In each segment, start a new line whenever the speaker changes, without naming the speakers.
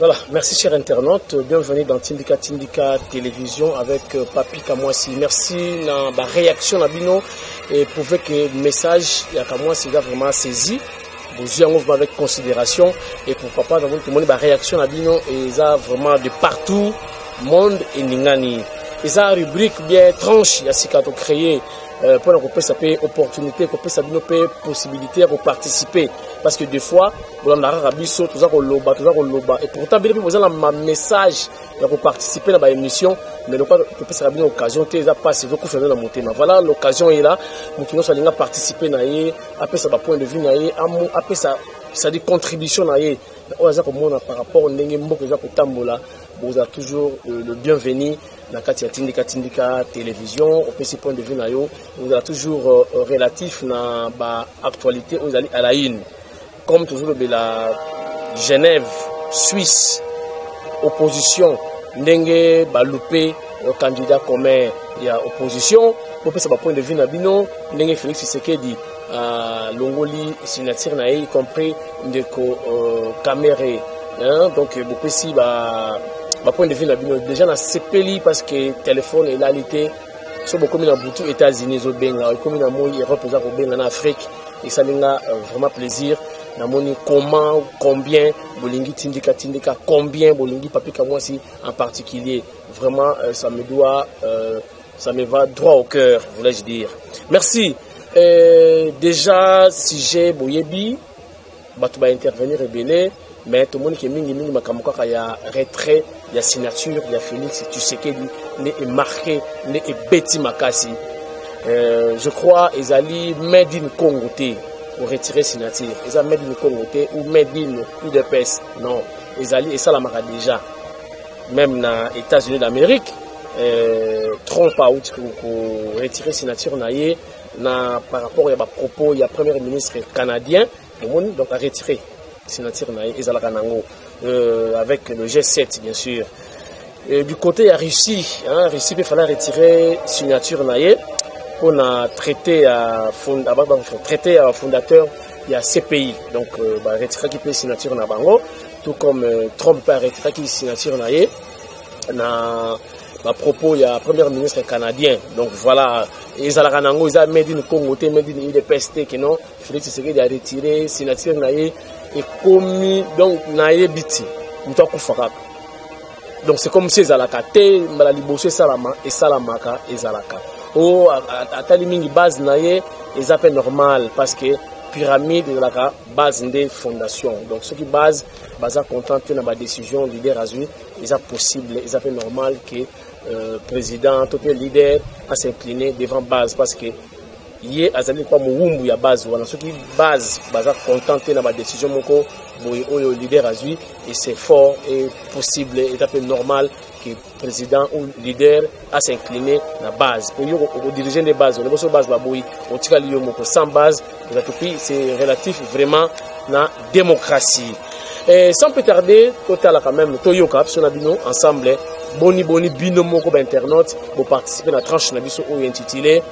Voilà, merci chers internautes, bienvenue dans Tindika Télévision avec Papi Kamwasi. Merci dans la réaction Nabino et prouver que le message il y a Kamwasi vraiment saisi. Vous avez avec considération et pour papa dans tout le monde la réaction Nabino et ça vraiment de partout monde et ningani. Et ça rubrique bien tranche il y a si quand on créé pour qu'on puisse appeler opportunité, qu'on puisse appeler possibilité de participer. Parce que des fois, vous avez rabisso, tout ça qu'on loba, et pourtant, bien vous avez un message pour participer dans l'émission, mais le cas que puisse avoir une occasion, tu as passé beaucoup faire la montée. Voilà, l'occasion est là. Nous qui nous allons participer naïe, après ça va point de vue naïe, après ça dit contribution naïe. On a par rapport au n'engembo que pour tambola, vous avez toujours le bienvenu. Dans Tindika Télévision, au petit point de vue naïo, vous avez toujours relatif na actualité aux à la une. Comme toujours de la Genève, Suisse, opposition, Ndenge, Balupé, le candidat commun, il y a opposition. Pour ça, point de vue Nabino, Ndenge Félix Tshisekedi, Longoli, signature naïe, y compris Ndeko Kamere. Donc, beaucoup si point de vue déjà na CPLI parce que téléphone est là l'été sur beaucoup de beaucoup États-Unis au Benga comme na moi Europe au Benga en Afrique et ça n'a vraiment plaisir na moni comment combien bolingi tindika combien bolingi Papi Kamwasi en particulier vraiment ça me va droit au cœur voulais-je dire. Merci. Déjà sujet boyebi batu ba intervenir rebelle mais tout le monde qui est mingi makamuka il y a retrait, il y a signature, il y a Félix Tshisekedi est marqué, est Betty Makasi. Je crois Ezali made in Congo pour retirer signature. Ezali made in Congo ou made in UDPS. Non, Ezali et ça la marque déjà. Même dans les États-Unis d'Amérique, Trump a out pour retirer signature naïe par rapport à propos, il y a premier ministre canadien, donc a retiré signature avec le G7 bien sûr. Et du côté de Russie, Russie il fallait retirer signature pour traiter à fondateur il y a CPI donc retirer qui signature na bango tout comme Trump a retiré qui signature na à propos il y a premier ministre canadien donc voilà ils ont made in Congo made in UDPS que non Félix Tshisekedi a retiré signature et commis donc naie biti muto kufaka donc c'est comme si ezalaka te mbala liboso salama et salamaka ezalaka o atali mingi base naie ezape normal parce que pyramide ezalaka base des fondations donc ce qui base baza content na ba décision leader azui eza possible ezape normal que président tout le leader a s'incliner devant base parce que yé azali kwa muumbu ya base wana soki base baza contenté na ba décision moko boy oyo leader azui et c'est fort et possible et un peu normal que président ou leader a s'incliner na base pour yo diriger des bases on est sur base ba boy on tika liyo moko sans base c'est relatif vraiment na démocratie et sans plus tarder total quand même toyoka sur bino ensemble boni bino moko ba internaute pour participer na tranche na biso ou intitulé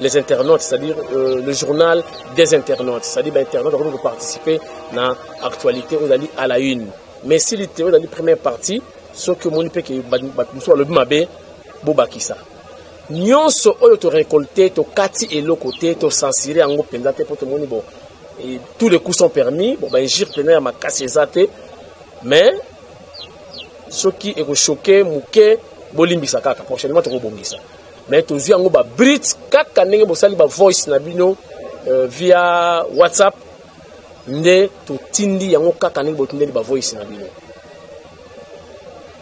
les internautes, c'est-à-dire le journal des internautes, c'est-à-dire les internautes vont participer dans l'actualité à la une. Mais si les théories dans la première partie, ce que mon IP qui est le mabé, bobakisa. Nyonso oyo to récolté, to kati et le côté, to censuré en pendate pour tout le monde bon. Et tous les coups sont permis, bon ben jir peine ma casse ezate, mais ce qui est choqué, mouké, bolimbisa kaka prochainement to bongisa. Mais tu as un brit kaka ndenge bosali ba voice na bino via WhatsApp nde to tindi yango kaka ndenge botindeli ba voice na bino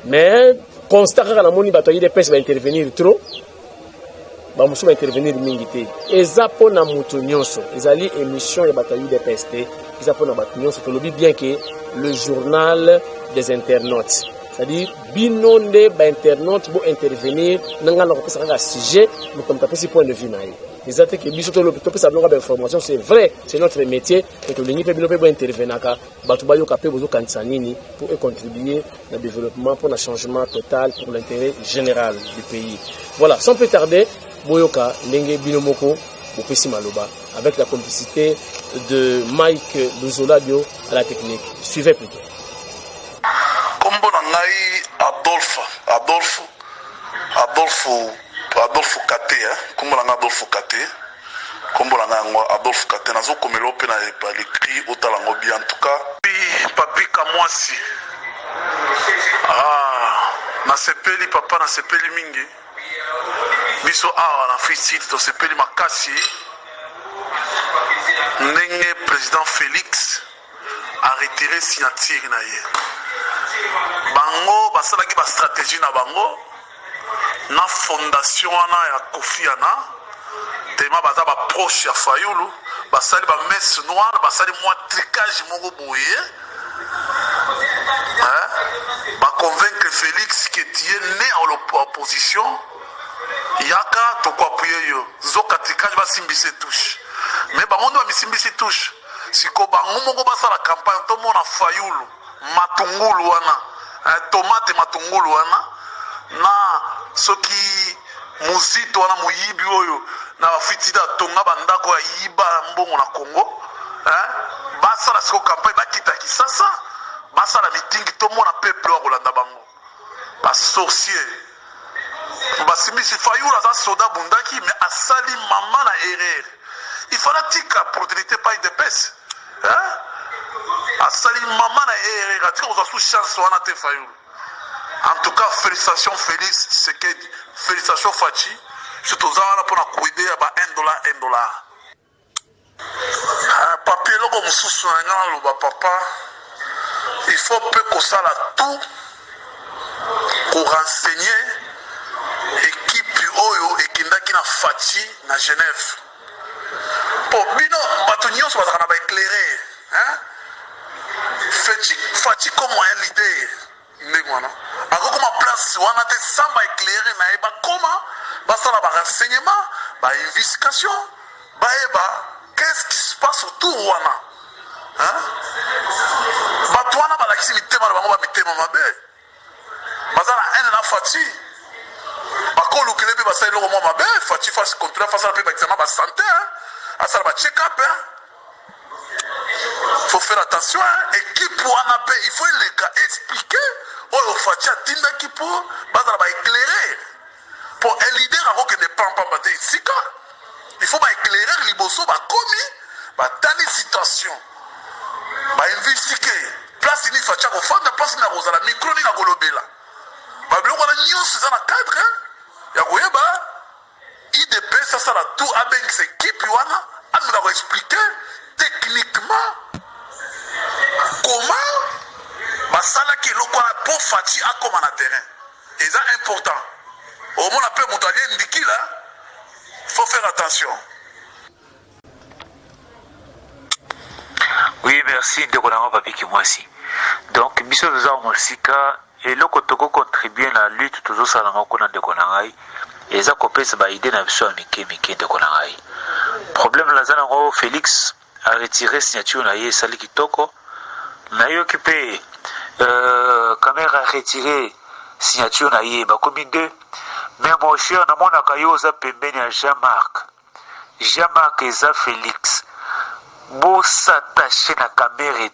mais constat kaka na moni bato yide pesa ba intervenir trop ba musu ba intervenir mingi te ezapo na mutu nyonso ezali émission ya bato yide pesa te ezapo na bato nyonso to lobi bien que le journal des internautes. C'est-à-dire, binonde ba internaute pour intervenir, n'anga na kopesa un sujet, mais comme tapé si point de vue naïe. Les attaques que biso to le to pesa blonga d'information, c'est vrai, c'est notre métier, et que l'ingé bino pe intervenir ka, batu ba yo kapé bozo kanisa nini pour contribuer au développement pour le changement total pour l'intérêt général du pays. Voilà, sans plus tarder, boyoka ndenge bino moko bopesi maloba avec la complicité de Mike Luzoladio à la technique. Suivez plutôt.
Adolphe Kate, kombolanga Adolphe Kate, kombolanga Adolphe Kate, nazo komelo pe na l'écrit otalango bien en tout cas. Papi Kamwasi. Na sepeli papa na sepeli mingi. Biso na Free to sepeli makasi. Ndenge président Félix a retiré signature na ye. Bango basalaki ba stratégie na bango. Na fondation wana ya Kofi Annan tema baza ba proche ya Fayulu basali ba messe noire basali mwa tricage moko boye ba convaincre Félix que tu es né en opposition yaka to ko appuyer yo zoka tricage ba simbise touche mais ba mondo ba misimbise touche siko bango moko basala campagne to mona Fayulu matungulu wana tomate matungulu wana na soki muzito wana muyibi oyo na bafitida tonga bandako ya yiba mbongo na Congo basala siko campagne bakita kisasa basala mitingi to mona peuple wa kolanda bango ba sorcier basimisi Fayulu za soda bundaki mais asali mama na erreur il fallait tika opportunité pas de pèse asali mama na erreur atika oza sous chance wana te Fayulu. En tout cas, félicitations Félix Tshisekedi, félicitations Fachi. Surtout ça, on a pour aider à $1. Papier, là, comme sous papa, il faut peu que ça là tout pour renseigner l'équipe Oyo et qui n'a Fachi na Genève. Bon, bino, batonnions, on va éclairer. Fachi comme moyen l'idée. Ako koma place wana te samba éclairé na eba koma basala ba renseignement ba investigation ba eba qu'est-ce qui se passe autour wana batwana balakisi mitema na bango ba mitema mabe bazala ene na Fachi bakolu kilebi basala loko mwa mabe Fachi face contrôle face à la examen ba santé asala ba check up faut faire attention équipe wana pe il faut les gars expliquer oyo Fachi atinda ki pour bazala ba éclairer pour un leader avant que ne prend pas bater sika il faut ba éclairer liboso ba komi ba tali situation ba investiguer place ni Fachi ko fanda place na rozala micro ni na golobela ba biloko na news za na cadre ya koyeba IDP ça sera tout avec cette équipe wana on va expliquer techniquement comment basala ki loko na po Fachi akoma na terrain et ça important au moins après mutalien ndiki là faut faire attention.
Oui, merci de connaître Papi Kamwasi. Donc biso nous avons sika et loko toko contribuer la lutte toujours ça na ko na de konangai et ça kopesa ba idée na biso mike de konangai. Problème la zana ngo Félix a retiré signature na ye sali kitoko na yo occupé caméra retiré signature na ye ba komi deux mais mon cher na mona kayo za pembeni ya Jean-Marc eza Félix bo s'attacher na caméra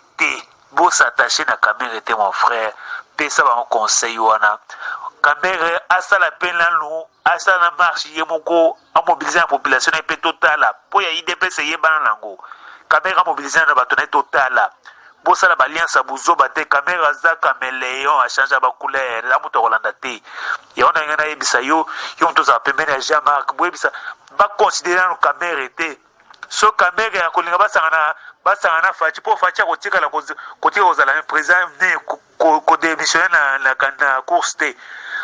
te mon frère pesa ba conseil wana caméra asala pena lu asala marche ye moko a mobiliser la population et pe totala po ya IDP se ye bana nango caméra mobiliser na bato na totala bo sala ba alliance buzo bate caméra za caméléon a changer ba couleur la moto rolanda te ya ona ngana yebisa yo mto za pembeni ya Jean-Marc bo yebisa ba considérer no caméra te so caméra ya kolinga basangana Fachi po Fachi kotika la kotika ozala président ne ko démissionner na course te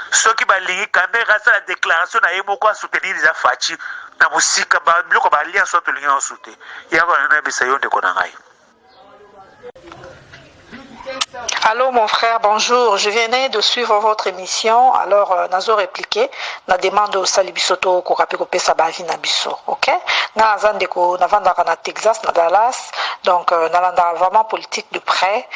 soki balingi caméra ça la déclaration na ye moko a soutenir les Fachi na musika ba biloko ba alliance so to linga soutenir ya ko na bisa yo ndeko na ngai.
Allô mon frère, bonjour. Je venais de suivre votre émission. Alors, nazo répliqué. Na demande au Salibisoto ko rapiko pesa bavi na biso. OK? Na zandeko na vanda na Texas, na Dallas. Donc, na landa vraiment politique de près.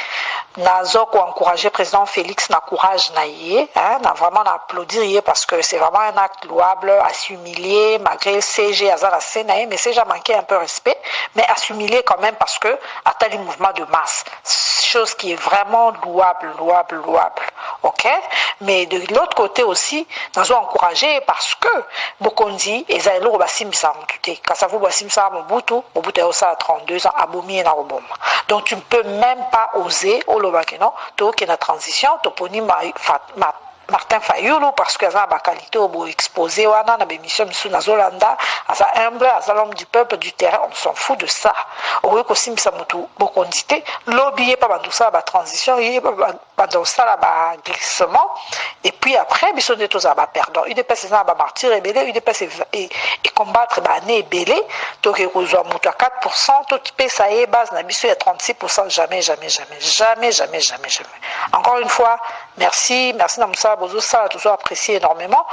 nazo ko encourager président Félix na courage na yé, hein, na vraiment na applaudir yé parce que c'est vraiment un acte louable, à s'humilier malgré CG azara sénaé, mais CG a manqué un peu respect, mais à s'humilier quand même parce que atteint mouvement de masse, chose qui est vraiment louable, ok? Mais de l'autre côté aussi, nazo encourager parce que Bokondi et Zaïlo basimbisa mutute, Kasavu basimsa Mobutu est aussi à 32 ans, abomi na oboma. Donc tu ne peux même pas oser au lobakeno, to qui na transition, to poni Martin Fayulu parce que ça a qualité au exposé wana na bémission misu na Zolanda, asa humble, asa l'homme du peuple du terrain, on s'en fout de ça. Owe ko simisa mutu bokondité, lobbyé pas dans ça ba transition, yé pas dans ça la ba glissement et puis après biso de tous ba perdant. Il dépasse ça ba martyr rebelle, il dépasse et combattre ba né belé, to ke ko zo mutu à 4%, tout pe ça est base na biso à 36%, jamais. Encore une fois, merci Namsa Bozo, ça a toujours apprécié énormément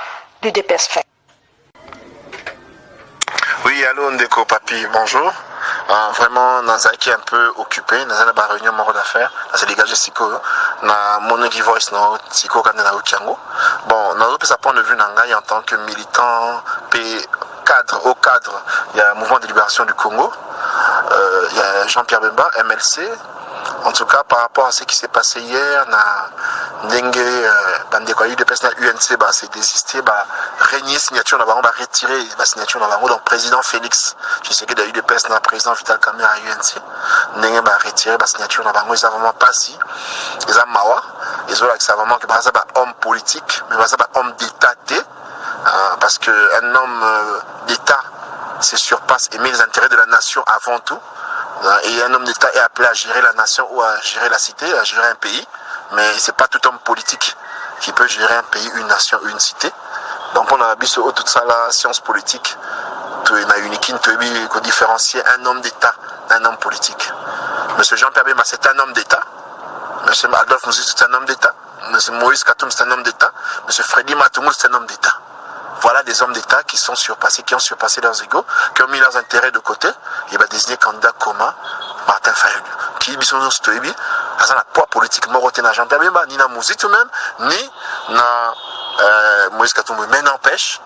l'UDPS fait.
Oui, allô Ndeko Papi, bonjour. Vraiment, Nazaki est un peu occupé, dans la réunion mort d'affaires, dans ce dégage de Siko, dans mon voice, dans Siko, quand on a Okiango. Bon, dans le point de vue Nangaï en tant que militant, au cadre, il y a un mouvement de libération du Congo, il y a Jean-Pierre Bemba, MLC. En tout cas, par rapport à ce qui s'est passé hier, UDPS na UNC s'est désisté, régner signature, on va retirer la signature donc président Félix, je sais que dans UDPS na président Vital Kamerhe à UNC, on va retirer la signature, ils ont vraiment pas si, ils ont mawa, ils ont vraiment que c'est un homme politique, mais c'est un homme d'État, parce qu'un homme d'État se surpasse aimer les intérêts de la nation avant tout. Et un homme d'État est appelé à gérer la nation ou à gérer la cité, à gérer un pays. Mais ce n'est pas tout homme politique qui peut gérer un pays, une nation, une cité. Donc on a vu toute ça, la science politique. On a uniquement différencier un homme d'État d'un homme politique. Monsieur Jean-Pierre Bemba, c'est un homme d'État. Monsieur Adolphe Mouzi, c'est un homme d'État. Monsieur Moïse Katoum, c'est un homme d'État. Monsieur Freddy Matoumou, c'est un homme d'État. Voilà des hommes d'État qui sont surpassés, qui ont surpassé leurs égaux, qui ont mis leurs intérêts de côté, et désigné candidat commun Martin Fayulu. Qui sont nos stoïbi, à la poids politique, Moroté na Jean-Pierre Bemba, ni na Mouzi tout même, ni na Moïse Katumbi. Mais n'empêche,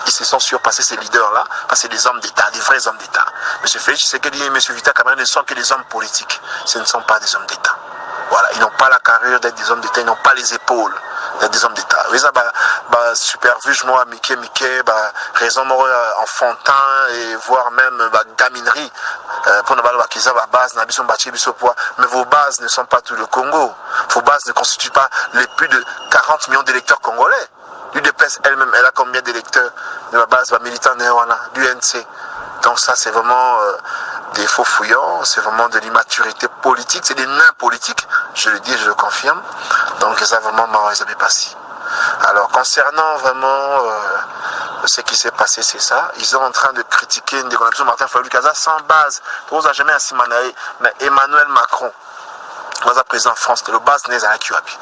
ils se sont surpassés ces leaders-là, parce que c'est des hommes d'État, des vrais hommes d'État. M. Félix Tshisekedi et M. Vital Kamerhe ne sont que des hommes politiques, ce ne sont pas des hommes d'État. Voilà, ils n'ont pas la carrure d'être des hommes d'État, ils n'ont pas les épaules d'être des hommes d'État. Ils ont supervise moi Mickey, raison enfantin et voire même gaminerie pour ne pas qu'ils aient base mais vos bases ne sont pas tout le Congo. Vos bases ne constituent pas les plus de 40 millions d'électeurs congolais. L'UDPS elle-même, elle a combien d'électeurs de la base militante du NC. Donc ça c'est vraiment des faux fouillants, c'est vraiment de l'immaturité politique, c'est des nains politiques, je le dis et je le confirme. Donc ça vraiment ils avaient passé. Alors concernant vraiment ce qui s'est passé, c'est ça. Ils sont en train de critiquer une déclaration de Martin Fayulu sans base. Pour vous jamais ainsi mais Emmanuel Macron, président de France, le base n'est à Kiwapi.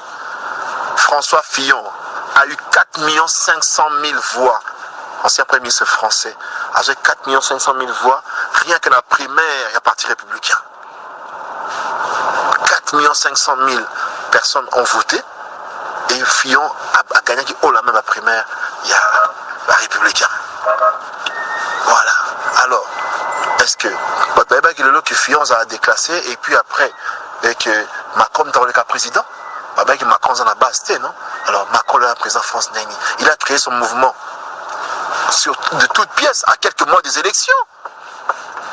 François Fillon a eu 4 500 000 voix. Ancien Premier ministre français, avec 4 500 000 voix, rien que la primaire, il y a parti républicain. 4 500 000 personnes ont voté et Fillon a gagné la même primaire, il y a la républicain. Voilà. Alors, est-ce que Fillon a déclassé et puis après, avec Macron est le cas président, Macron est en a base, non? Alors Macron est le président de France, il a créé son mouvement de toutes pièces à quelques mois des élections.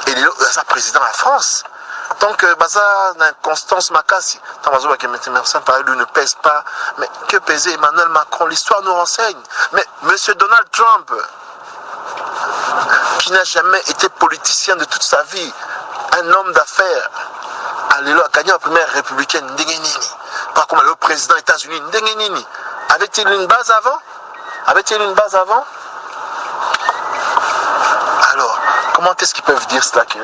Et il est président de la France. Donc, Constance Makassi, ne pèse pas. Mais que pesait Emmanuel Macron? L'histoire nous renseigne. Mais M. Donald Trump, qui n'a jamais été politicien de toute sa vie, un homme d'affaires, a gagné la première républicaine, pas comme le président des États-Unis, avait-il une base avant? Alors, comment est-ce qu'ils peuvent dire cela que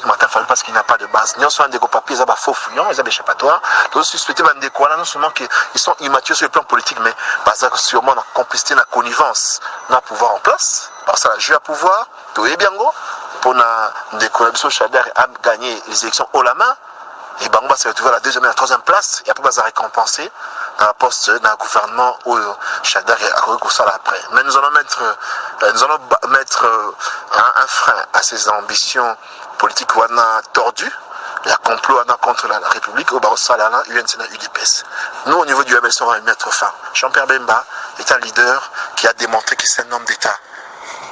Martin Fayulu parce qu'il n'a pas de base? Nous sommes des papiers, ils ont des faux fouillants, ils ont des échappatoires. Nous suspectons des quoi là, non seulement qu'ils sont immatures sur le plan politique, mais parce que sûrement la complicité, la connivence, n'a pouvoir en place. Parce que la jeu à pouvoir, tout est bien gros. Pour des collaborations Chadar a gagné les élections haut la main. et bango se retrouver à la deuxième et la troisième place et après va récompenser dans la poste dans le gouvernement où Chadar a après. Mais nous allons mettre un frein à ces ambitions politiques où on a tordu. Il y a complot contre la République au Barosala, UNC et UDPS. Nous, au niveau du MLC, on va y mettre fin. Jean-Pierre Bemba est un leader qui a démontré qu'il est un homme d'État.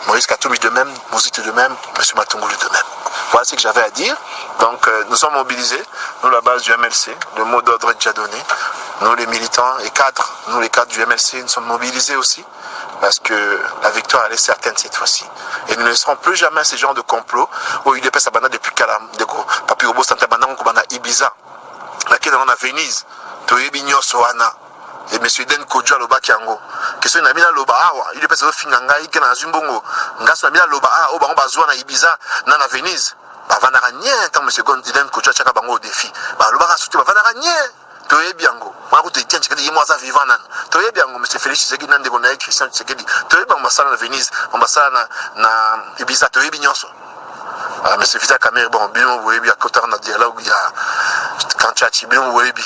Maurice Katoumi de même, Mouziti de même, M. Matungulu de même. Voilà ce que j'avais à dire. Donc, nous sommes mobilisés. Nous, la base du MLC, le mot d'ordre est déjà donné. Nous, les militants et cadres, nous, les cadres du MLC, nous sommes mobilisés aussi. Parce que la victoire, elle est certaine cette fois-ci. Et nous ne laisserons plus jamais ce genre de complot où UDPS a banné depuis Papi Robo Santa Banana, on a Ibiza. Laquelle on a Venise, Toyebi Nyosoana. Et M. Den Kodjo Loba Kiango. Question na mina Loba Awa, UDPS a fait un gaï qui n'a zumbongo. Ngas na mina Loba Awa, Oba Bazouana Ibiza, Nana Venise. Bavanara Nien, tant M. Den Kodjo Chaka Bango au défi. Loba Rasouti, Bavanara Nien. Toye biango mako te tiens Tshisekedi moi ça vivant nan toye biango monsieur Félix Tshisekedi nan de bonaye Christian Tshisekedi toye bango masala na Venise masala na Ibiza toye binyonso monsieur Vital Kamerhe bon bino boyebi akotana na dialogue ya quand tu as tibino boyebi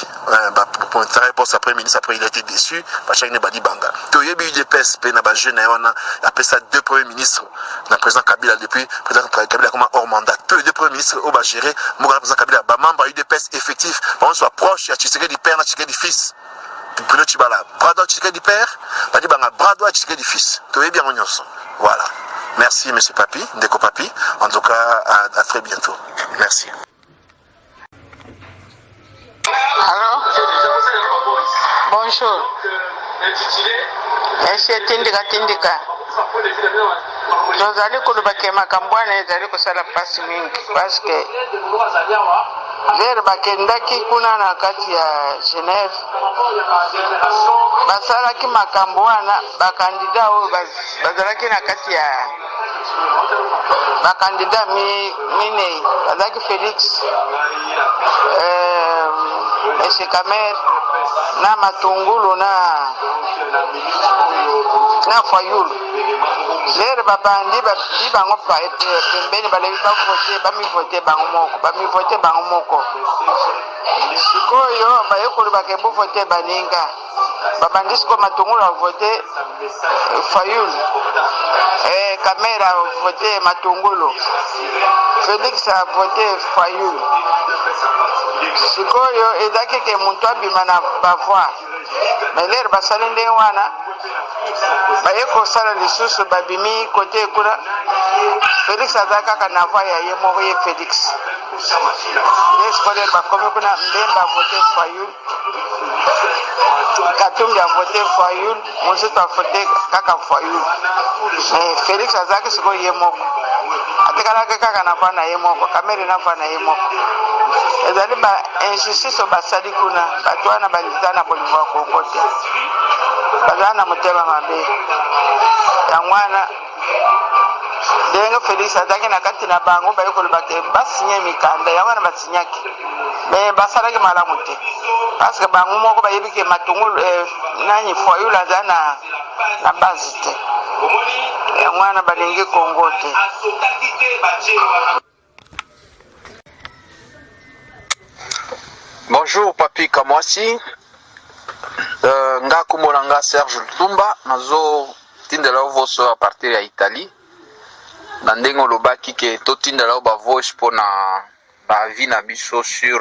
pour une réponse après ministre après il a été déçu parce qu'il ne badi banga toyebi UDPS pe na ba jeune wana après ça deux premiers ministres na président Kabila depuis président Kabila comme hors mandat deux premiers ministres au ba gérer mon président Kabila ba membre UDPS effectif on soit proche ya Tshisekedi père na Tshisekedi fils Bruno Tshibala brado Tshisekedi père badi banga brado Tshisekedi fils toyebi en nyonso voilà. Merci, monsieur Papi, Ndeko Papi. En tout cas, à très bientôt. Merci.
Allô? Bonjour. Monsieur Tindika. Tozali kulubakia makambwana ezali kusala pasi mingi parce que vere bakendaki kuna na kati ya Genève basalaki makambo wana bakandida oyo bazalaki na kati ya bakandida minei bazalaki Félix M. Kamerhe na Matungulu na Fayulu lere babandi bango pembeni balebi bamivote bango moko sikoyo bayekoli bakebo vote baninga babandi siko Matungulu avote Fayulu Kamerhe avote Matungulu Félix avote Fayulu sikoyo ezaki ke muntu abima na bavoi mais lere basali ndenge wana baye kosala lisusu babimi kote kuna Félix aza kaka na voi ya ye moko ye Félix nde sikoyo lere bakomi kuna Mbemba avote Fayulu Katumbi avote Fayulu mosusu avote kaka Fayulu mais Félix azaki sikoyo ye moko atekalaki kaka na voi na ye moko Kamerhe na voi na ye moko ezali ba injustice basali kuna bato wana baliza na bolingo ya kongo te bazala na motema mabe yango wana ndenge Félix azalaki na kati na bango bayekolobake basinye mikanda yango wana basinyaki me basalaki malamu te parce que bango moko bayebi ke Matungulu nani Fayulu aza na base te yango wana balingi kongo te.
Bonjour Papi Kamwasi, nga kumolanga Serge Lutumba, nazo tindela voso à partir ya Italie. Na ndenge olobaki ke to tindela ba voice pona ba vie na biso sur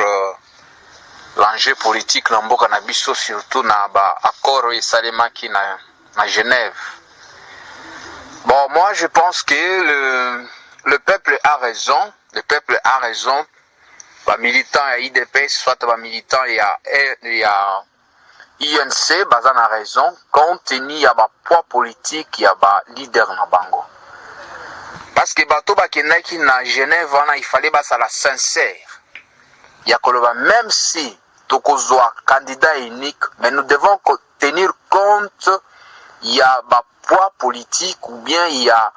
l'enjeu politique na mboka na biso surtout na ba accord esalemaki na Genève. Bon, moi je pense que le peuple a raison, ba militant ya IDPS soit ba militant ya INC baza na raison compte tenu ya ba poids politique ya ba leader na bango parce que bato bakendaki na Genève wana il fallait basala sincère ya koloba même si tokozwa candidat unique mais nous devons tenir compte ya ba poids politique ou bien ya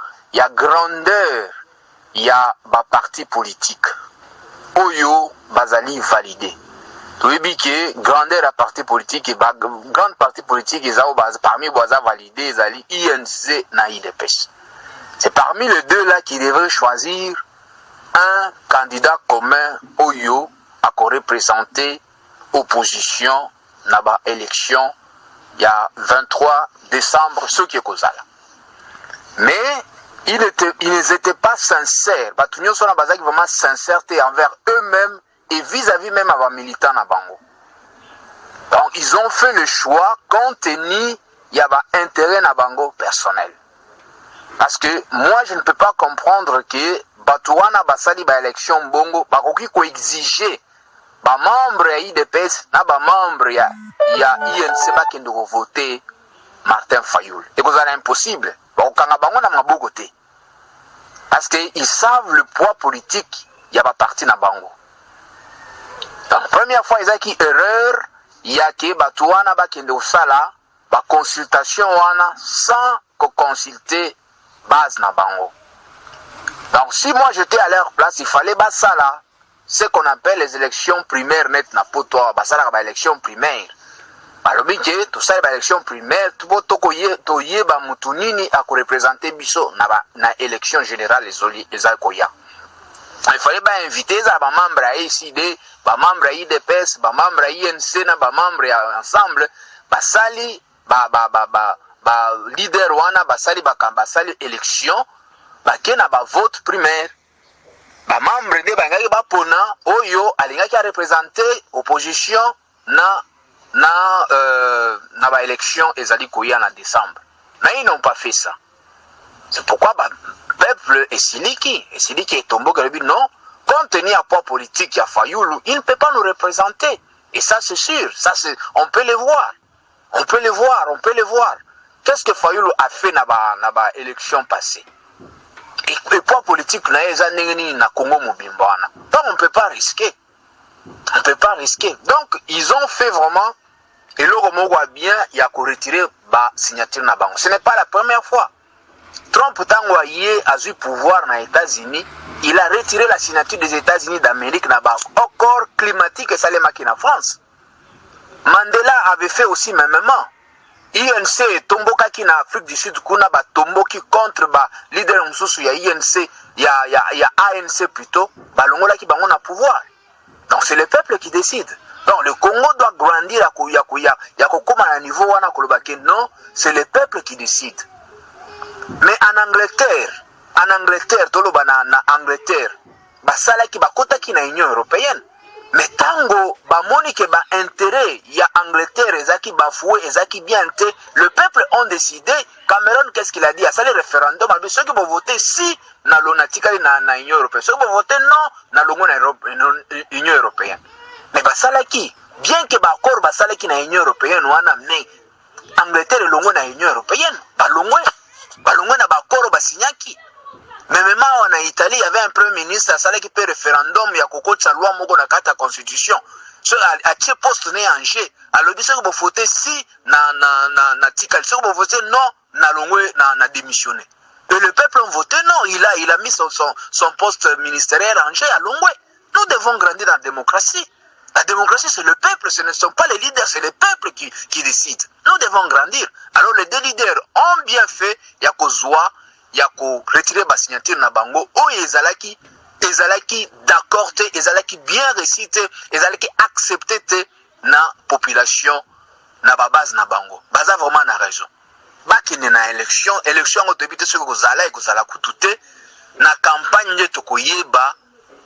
grandeur ya ba parti politique oyo bazali validé. Toyebi ke grandeur à parti politique et grande parti politique ezao parmi boza validé ezali INC na IDPS. C'est parmi les deux là qui devraient choisir un candidat commun oyo à représenter opposition na ba élection il y a 23 décembre ce qui est causal. Mais ils n'étaient pas sincères. Batunyo sont vraiment sincères envers eux-mêmes et vis-à-vis même à les militants na bango. Donc ils ont fait le choix compte tenu il y a un intérêt na bango personnel. Parce que moi je ne peux pas comprendre que Batouana basali ba élection bongo bakoki ko exiger ba membre ya IDPS na ba membre ya INC ba kendo voter Martin Fayoul. Et vous allez impossible. Bakokanga bango na maboko te. Parce que ils savent le poids politique il y a ba parti na bango. Donc première fois ils a qui erreur il y a que Batouana ba kendo sala ba consultation wana sans ko consulter base na bango. Donc si moi j'étais à leur place, il fallait basala ce qu'on appelle les élections primaires net na poto basala ba élection primaire. Balobi ke tout ça ba élection primaire tout toye ba mutunini à représenter biso na élection générale les akoya. Il fallait ba inviter za ba membre à ICD, ba membre à IDPS, ba membre à INC na ba membre ensemble basali ba leader wana basali bakambasali élection bakena ba vote primaire ba membre de bangaki ba pona oyo alingaki a représenter opposition na ba élection ezali koya na décembre. Mais ils n'ont pas fait ça. C'est pourquoi ba peuple esiliki est tombé que non, compte tenu à poids politique ya Fayoulou, il ne peut pas nous représenter. Et ça c'est sûr, ça c'est on peut le voir. On peut le voir. Qu'est-ce que Fayoulou a fait na ba élection passée? Et poids politique na Congo Mobimba. Donc on ne peut pas risquer. Donc ils ont fait vraiment et le Romo bien il y a qu'on retirer ba signature na bango. Ce n'est pas la première fois. Trump tango a eu pouvoir na États-Unis, il a retiré la signature des États-Unis d'Amérique na ba accord climatique et salema qui na France. Mandela avait fait aussi mêmement. INC tomboka ki na Afrique du Sud kuna ba tomboki contre ba leader mususu ya INC ya ANC plutôt ba longola ki bango na pouvoir. Donc c'est le peuple qui décide. Donc le Congo doit grandir ya kokoma na niveau wana kolobake non, c'est le peuple qui décide. Mais en Angleterre toloba na Angleterre basala ki bakota ki na Union européenne. Mais tango bamoni ke ba intérêt ya Angleterre ezaki bafoué ezaki bien te, le peuple ont décidé. Cameron qu'est-ce qu'il a dit à ça le référendum a dit ceux qui vont voter si na lonatikali na Union européenne, ceux qui vont voter non na longo na Union européenne. Mais basala ki bien que ba accord basala ki na Union européenne wana mais Angleterre longo na Union européenne balongwe na ba accord basinyaki. Mais même en Italie, il y avait un premier ministre qui fait référendum, il y a Coco Tchaloua Mogo na carte constitution. Ce à ce poste né en G. Alors dit que vous votez si na tikal, ce que vous votez non na longwe na démissionné. Et le peuple a voté non, il a mis son poste ministériel en G à longwe. Nous devons grandir dans la démocratie. La démocratie c'est le peuple, ce ne sont pas les leaders, c'est le peuple qui décide. Nous devons grandir. Alors les deux leaders ont bien fait, il y a Kozwa ya ko retirer ba signature na bango o ezalaki d'accord te ezalaki bien récité ezalaki accepté te na population na ba base na bango baza vraiment na raison bakine na élection ngo tebite ce ko zala kutute na campagne de tokoyeba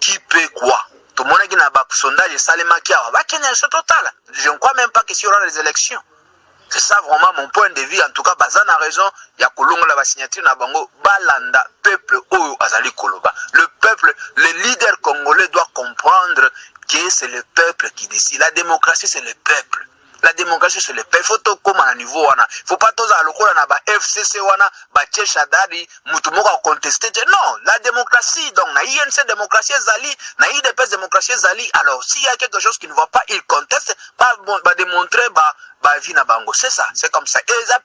qui peut quoi tout le monde qui na ba sondage salema ki awa bakine ce total je ne crois même pas que si on aura les élections. C'est ça vraiment mon point de vue. En tout cas, Bazan a raison. Il y a Kolongo la signature na bango. Balanda, peuple Oyo Azali Koloba. Le peuple, le leader congolais doit comprendre que c'est le peuple qui décide. La démocratie, c'est le peuple. La démocratie, c'est le peuple. Il faut tout comme à niveau wana. Il ne faut pas tous à l'okola na ba FCC wana, ba Tchadari, mutumoka contester. Non, la démocratie, donc, na INC démocratie Zali, na IDPS démocratie Zali. Alors, s'il y a quelque chose qui ne va pas, il conteste, va démontrer, vie na bango. C'est ça, c'est comme ça. Et ça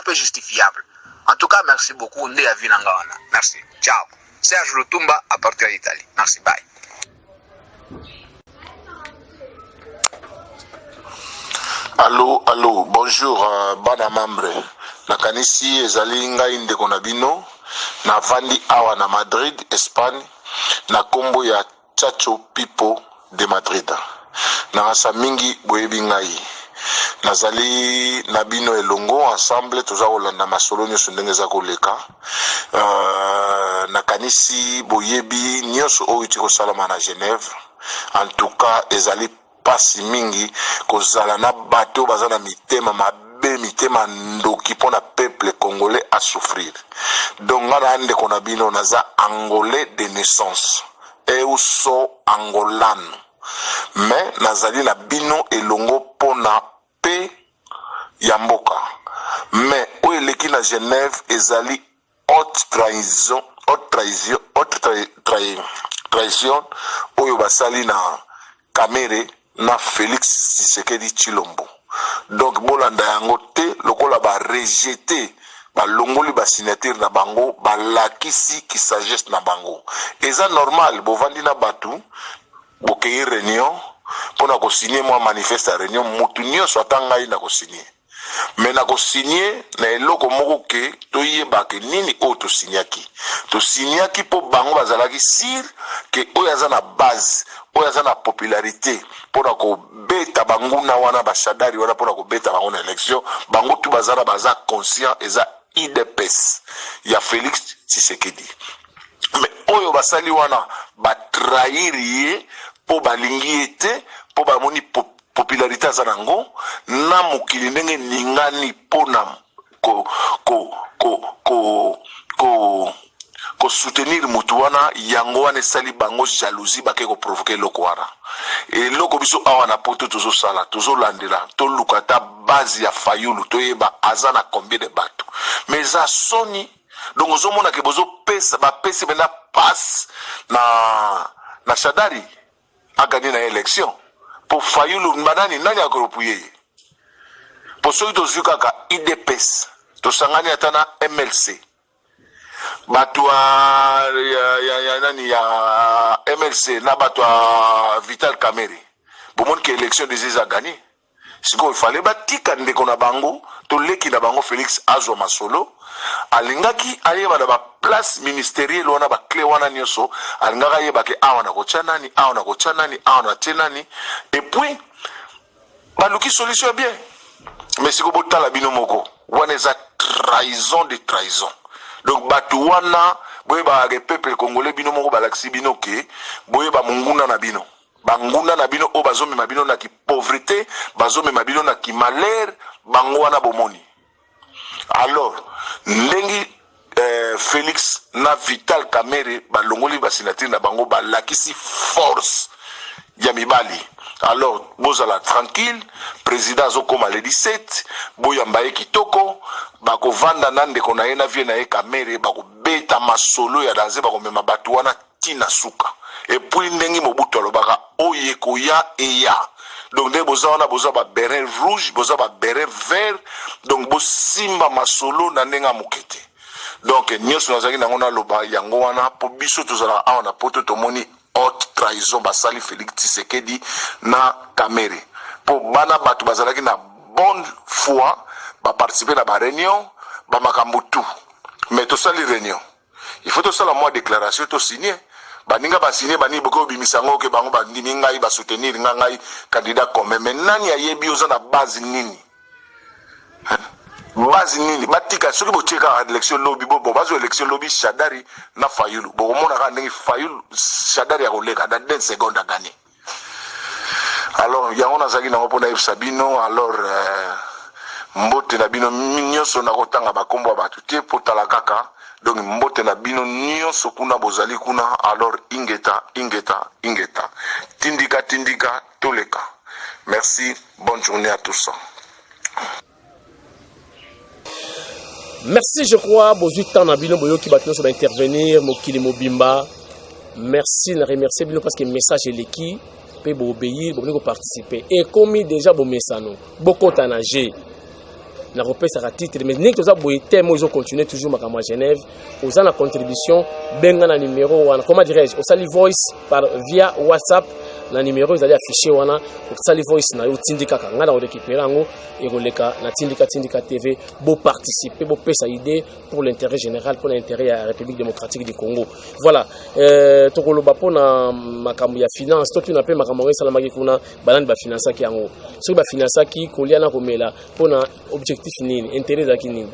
peut justifiable. En tout cas, merci beaucoup. Merci. Ciao. Serge Lutumba à partir d'Italie. Merci, bye.
Allô, bonjour, bana membre. Nakanisi ezali ngai ndeko na bino na vandi awa na Madrid, Espagne, na kombo ya Chacho Pipo
de Madrid. Na mingi boyebi ngai. Nazali nabino elongo ensemble toza kolanda masolo nyonso ndenge za koleka. Nakanisi boyebi nyonso oyo ti kosalama na Genève. En tout cas, ezali pasi mingi kozala na bato baza na mitema mabe mitema ndoki pona peuple congolais à souffrir. Donc ngana ande kona bino naza angolais de naissance. Euso angolan. Mais nazali na bino elongo pona pe yamboka. Mais o eleki na Genève ezali haute trahison, trahison oyo basali na Kamere na Félix Tshisekedi Tshilombo. Donc bolanda yango te lokola ba rejeter ba longoli ba signature na bango ba lakisi ki sagesse na bango. Eza normal bovandi na batu bokeye réunion pona ko signer moi manifeste à réunion mutu nyonso atanga na ko signer. Mais na ko signer na eloko moko ke toyeba ke nini o to signaki. To signaki po bango bazalaki sir ke oyaza na base, oyaza na popularité pona ko beta bango na wana bashadari wana pona ko beta bango na élection, bango tu bazala baza conscient eza IDPS ya Félix Tshisekedi. Mais oyo basali wana ba trahir ye po balingi ete po ba moni popularité azanango na mokili ndenge ningani pona ko soutenir mutu wana yango wana esali bango jalousie bake ko provoquer loko wana et loko biso awa na poto tozo sala tozo landela to lukata base ya Fayulu toyeba azana combien de bato mais za soni donc ozomona ke bozo pesa ba pesa bena passe na Shadari a gagné na élection pour Fayulu banani nani akoropuye pour ceux qui zuka ka IDPS to sangani atana MLC batwa ya nani ya MLC na batwa Vital Kamerhe bomoni ke élection des a gagné siko il fallait batika ndeko na bango to leki na bango Félix azwa masolo alingaki ayeba na ba place ministérielle wana ba clé wana nyoso alingaka yeba ke awa na kocha nani awa na kocha nani awa na tenani et puis baluki solution bien mais siko botala bino moko wana eza trahison de trahison. Donc batu wana boye ba peuple congolais bino moko balaksi bino ke boye ba munguna na bino banguna na bino o bazome mabino na ki pauvreté bazome mabino na ki malheur bango wana bomoni. Alors ndengi Félix na Vital Kamerhe balongoli ba signature na bango balakisi force ya mibali. Alors bozala tranquille président zokoma le 17 boyamba ye kitoko bako vanda nande kona ye na vie na ye Kamerhe bako beta masolo ya danse bako mema batu wana tina suka et puis ndengi Mobutu alobaka oye koya eya. Donc de boza wana boza ba béret rouge boza ba béret vert donc bo simba masolo na ndenga mokete. Donc nyonso nazaki nango na loba yango wana po biso tozala awa na poto tomoni haute trahison basali Félix Tshisekedi na Kamerhe po bana batu bazalaki na bonne foi ba participer na ba réunion ba makambo tout mais to sali réunion il faut to sala moi déclaration to signer baninga ba signer bani boko bimisango ke bango bandimi ngai ba soutenir ngai candidat comme mais nani ayebi oza na base nini base nini batika soki botieka élection lobby bo bazo élection lobby Shadari na Fayulu bo mona ka ndenge Fayulu Shadari ya koleka dans 10 secondes à gagner. Alors yango nazaki nango pona Sabino alors mbote na bino nyonso na kotanga bakombo batu te potala kaka donc mbote na bino nyonso kuna bozali kuna alors ingeta tindika toleka. Merci, bonne journée à tous.
Merci, je crois, Bozutan Nabino Boyo qui va intervenir, Mokili Mobimba. Merci, je remercie Bino parce que le message est l'équipe, peut obéir, pour participer. Et comme déjà, bon message, beaucoup de nager. Na repère ça titre mais nek toza boye thème ils ont continué toujours makama Genève aux la contribution benga na numéro wana comment dirais-je au sali voice par via WhatsApp na numéro ils allaient afficher wana pour ça les voice na yo tindika ka ngala récupérer ngo et roleka na tindika TV beau participer beau pesa idée pour l'intérêt général pour l'intérêt de la République démocratique du Congo. Voilà tokoloba pona makambo ya finance to tuna pe makambo ngesa la maki kuna balandi ba finance ki yango so ba finance ki koliana komela pona objectif nini intérêt za kinini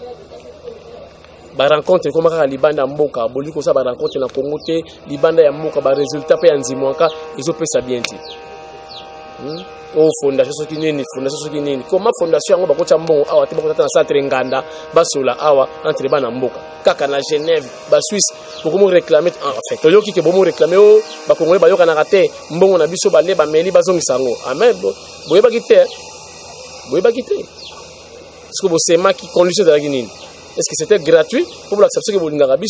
ba rencontre comme ka libanda mboka boliko sa ba rencontre na Congo te libanda ya mboka ba résultat pe nzimwaka izo pesa bien ti o fondation soki nini koma fondation yango bakota mbongo awa te bakota na centre nganda basola awa entre bana mboka kaka na Genève ba Suisse bokomo réclamer en fait toyoki ke bomo réclamer o ba Congolais ba yoka na raté mbongo na biso ba le ba meli bazongisa ngo amen boyeba kité parce que bo sema ki condition de la Guinée. Est-ce que c'était gratuit pour l'accepter que vous n'avez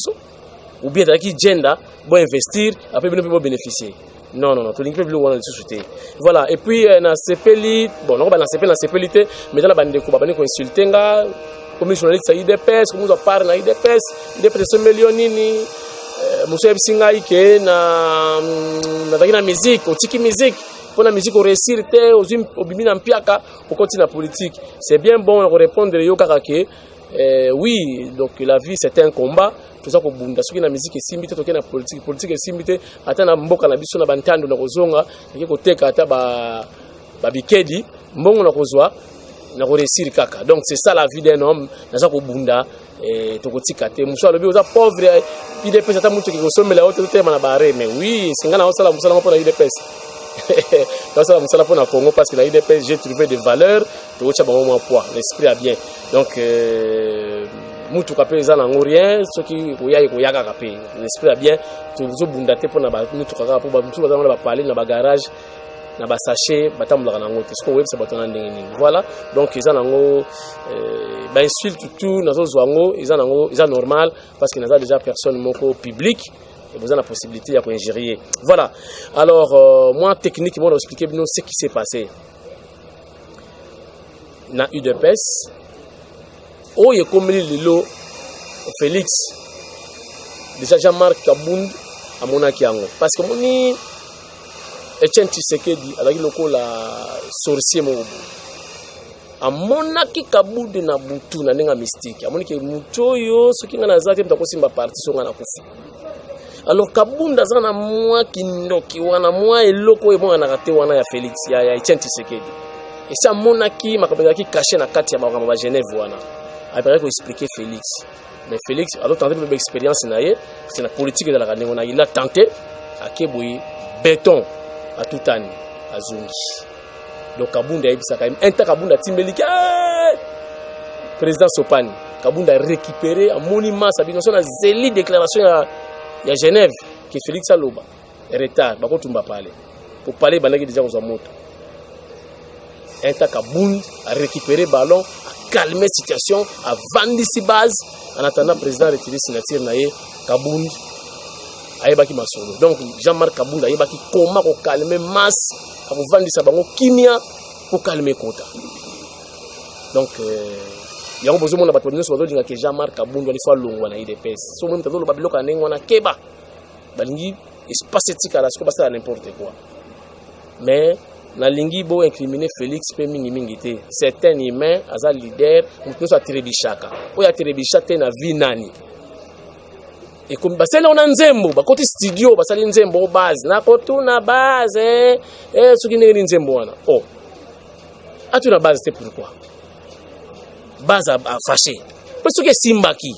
ou bien qui gender pour investir après vous bénéficier? Non, tout le monde peut le souhaiter. Voilà, et puis dans CPLI, bon, on va dans CPLI, mais dans la bande de coups, on va consulter nga commissionnaliste à IDPS, comme on parle na IDPS 1 million nini, monsieur Ebsinga ike na musique, au tiki musique. Pour la musique, on réussit au bimina mpiaka, on continue la politique. C'est bien bon de répondre yo kakake. Oui, donc la vie c'est un combat. Tout ça pour bunda. Ce qui est la musique est simité, tout qui est la politique est simité. Attends na mboka na biso na bantando na kozonga, qui côté kata ba bikedi, mbongo na kozwa na réussir kaka. Donc c'est ça la vie d'un homme. Na ça ko bunda et to kotika te. Muso alobi oza pauvre, puis des pesa ta mutu ki kosomela la haute te na bare. Mais oui, singana osala musala pour la IDPS. Dans ça musala pour na Congo parce que la IDPS j'ai trouvé des valeurs, to ocha ba mo poids, l'esprit a bien. Donc mutu kapé za na ngorien soki koyaka kapé l'esprit a bien to zo bunda te pona ba mutu kaka po ba mutu ba ba parler na ba garage na ba sachet batamula na ngote ce ko web ça batona ndenge nini. Voilà, donc ils nango ba insulte tout na zo zwango ils nango ils normal parce que naza déjà personne moko public et vous avez la possibilité de ingérer. Voilà. Alors moi techniquement on va expliquer bien ce qui s'est passé. Na UDPS oh il comme lilo Félix déjà Jean-Marc Kabound à monaki yango parce que moni Etienne Tshisekedi avec loko la sorcier mo a monaki Kabound na butu na nenga mystique amoni ke muto yo soki ngana zate mtakosimba parti so ngana kufi. Alors Kabound azana moi kindoki wana moi eloko ebonga na raté wana ya Félix ya Etienne Tshisekedi et ça monaki makabela ki caché na kati ya ba Genève wana. Après qu'on expliquer Félix. Mais Félix, alors tenté de expérience naie, c'est la politique de la Gane. Il a tenté à Keboui béton à tout année à Zungi. Donc Kabound a eu ça quand même. Un Kabound a Timbelika président Sopani. Kabound a récupéré un monument sa bination a zéli déclaration à Genève que Félix a loba retard ba ko tumba parler. Pour parler banaki déjà aux moto. Un Kabound a récupéré ballon calmer la situation, à vendre ici base, en attendant le président retiré signature naïe, Kabound, aïbaki masolo. Donc Jean-Marc Kabound aïbaki comment calmer masse, à vendre ici bango kimia pour calmer Kota. Donc il y a un besoin de la bataille sur le dos que Jean-Marc Kabound doit faire long na IDPS. So même tado le babilo kané wana keba, balingi espace éthique à la scope ça n'importe quoi. Mais na lingi bo incriminer Félix pe mingi te c'est un humain aza leader mutu so atribishaka o ya tribishate na vi nani et comme basela on nzembo bakoti studio basali nzembo base na kotuna base soki ngeni nzembo wana oh atuna base c'est pourquoi base a fâché parce que simbaki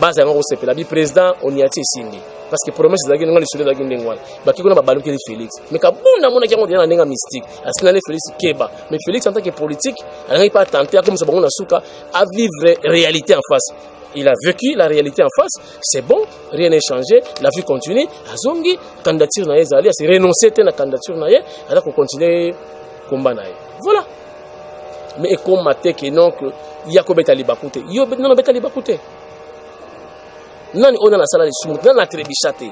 base a ngoko sepela bi président on y a ti simbi parce que promesse d'agir dans les sujets d'agir n'engouan baki kuna babalu ke Félix mais Kabound mona ki ngodi na nenga mystique asina le Félix keba mais Félix en tant que politique il n'a pas tenté comme ça bon suka à vivre réalité en face. Il a vécu la réalité en face, c'est bon, rien n'est changé, la vie continue. Azongi candidature na ezali, c'est renoncer à la candidature na ye, alors qu'on continue combat na ye. Voilà. Mais comme maté que non que Yakob Talibakute, yo non Talibakute. Nani on a la salle de soumou, dans la trébichate.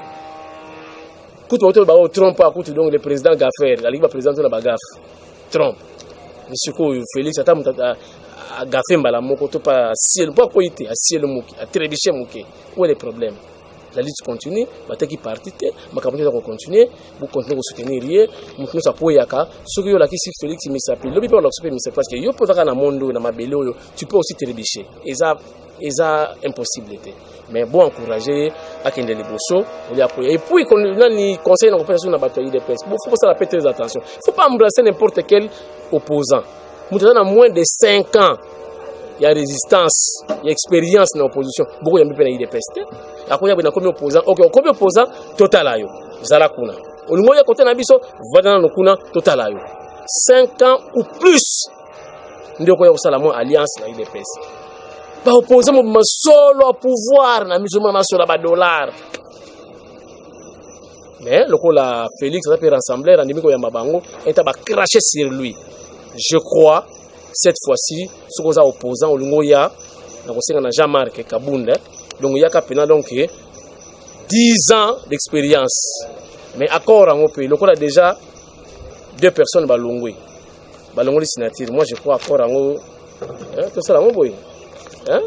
Écoute, on va Trump à côté donc le président Gaffer, la ligue va présenter la bagaf. Trump. Monsieur Félix attend a Gaffer mbala moko to pas ciel pas koité a ciel moki a trébiché moki. Où est le problème? la lutte continue, bataki parti te, makambo za continuer, vous continuer à soutenir hier, mutu sa poyaka, ce que yo la kisi Félix Misapi, lobi pa la super Misapi parce que yo potaka na mondo na mabele oyo, tu peux aussi trébucher. Eza impossibilité. Mais bon encourager à kende liboso, on appuyer. Et puis qu'on ni conseil na coopération na bataille de presse. Bon, faut ça la faire très attention. Faut pas embrasser n'importe quel opposant. Mutu na moins de 5 ans. Il y a résistance, il y a expérience dans l'opposition. Beaucoup de gens qui ont des pestes. Après, il y a combien d'opposants? Ok, combien d'opposants? Total ayo. Zala kuna. Au niveau de côté nabiso, va dans le kuna total ayo. 5 ans ou plus. Nous avons une alliance dans les pestes. Pas opposant mon solo au pouvoir na musulman sur la dollar. Mais le coup la Félix a pu rassembler un ennemi qui Mabango et a craché sur lui. Je crois cette fois-ci, ce qu'on a opposant au Lungoya, on a Jean-Marc Kabunda, donc il y a donc 10 ans d'expérience. Mais accord en pays, le a déjà 2 personnes balongwe. Balongwe signature. Moi je crois accord en tout ça en boy. Hein?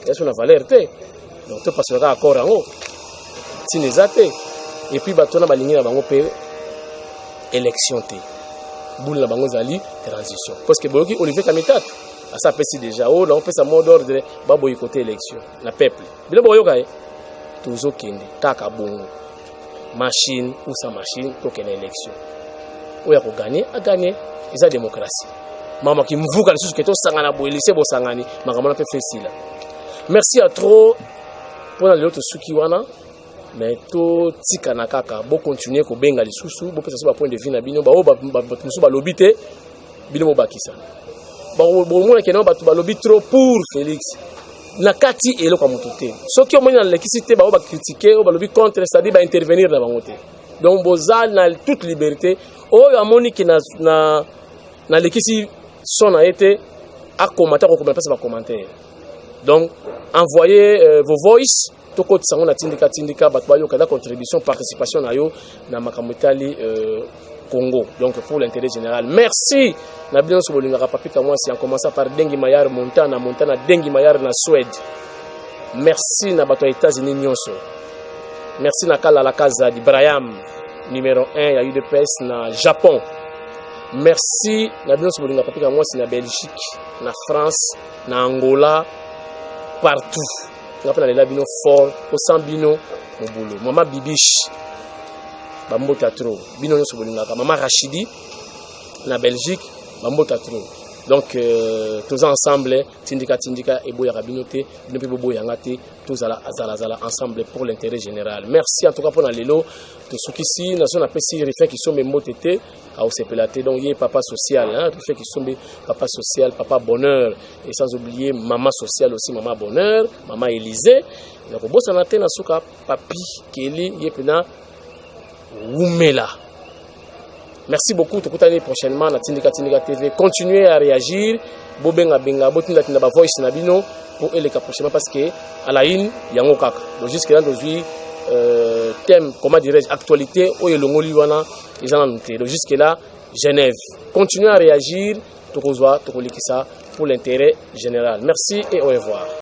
Est-ce qu'on a valeur té? Donc tout passe là accord en haut. Tinezate. Et puis batona balingi na bango pe élection té. Boule la bango zali transition parce que boloki Olivier Kamitat a ça pesi déjà oh là on peut ça mot d'ordre ba boy côté élection na peuple bila boyo kai tozo kende kaka bongo machine ou sa machine to kene élection oya ko gagner a gagner eza démocratie mama ki mvuka lisusu keto sangana boy lycée bo sangani makamona pe fesila merci à trop pour la loto suki wana. Mais tout tika na kaka bo continuer ko benga lisusu bo pesa ba point de vue na bino ba o ba musu ba lobité bino mo bakisa ba bo mona keno ba tu ba lobby trop pour Félix na kati elo kwa mututé so ki o mona na l'électricité ba o ba critiquer o ba lobby contre c'est-à-dire ba intervenir na bangoté donc bozal na toute liberté o ya moni ki na l'électricité son a été à commenter ko pas ba commentaire donc envoyez vos voice toko tsango na tindika batbayo kada contribution participation na yo na makamotali Congo donc pour l'intérêt général. Merci na bino so bolinga papika moi si en commençant par Dengi Mayar Montana Dengi Mayar na Suède. Merci na bato États-Unis nyonso. Merci na kala la casa di Braham numéro 1 ya UDPS na Japon. Merci na bino so bolinga papika moi si na Belgique, na France, na Angola, partout. On appelle les labino fort, au sambino, au boulot. Maman Bibiche, Bambo Tatro, Bino Sobolingaka, Maman Rachidi, la Belgique, Bambo Tatro. Donc, tous ensemble, Tindika, et Boya Rabinote, Binopi Bobo Yangate, tous à la ensemble pour l'intérêt général. Merci en tout cas pour l'élo, tout ce qui ici, nous avons appelé si refait qui sont mes mots tétés, à OCPLAT, donc il y a papa social, hein, refait qui sont papa social, papa bonheur, et sans oublier maman social aussi, maman bonheur, maman Élysée. Donc, bon, ça n'a pas été papi, Kelly, Yepena, Oumela. Merci beaucoup. Tout l'année prochainement na Tindika TV. Continuez à réagir. Bobenga benga botinda tinda ba voice na bino pour eleka prochainement parce que à la une yango kaka. Donc jusque là aujourd'hui thème comment dirais-je actualité o elongoli wana ezana noté. Donc jusque là Genève. Continuez à réagir. Tokozwa tokolikisa pour l'intérêt général. Merci et au revoir.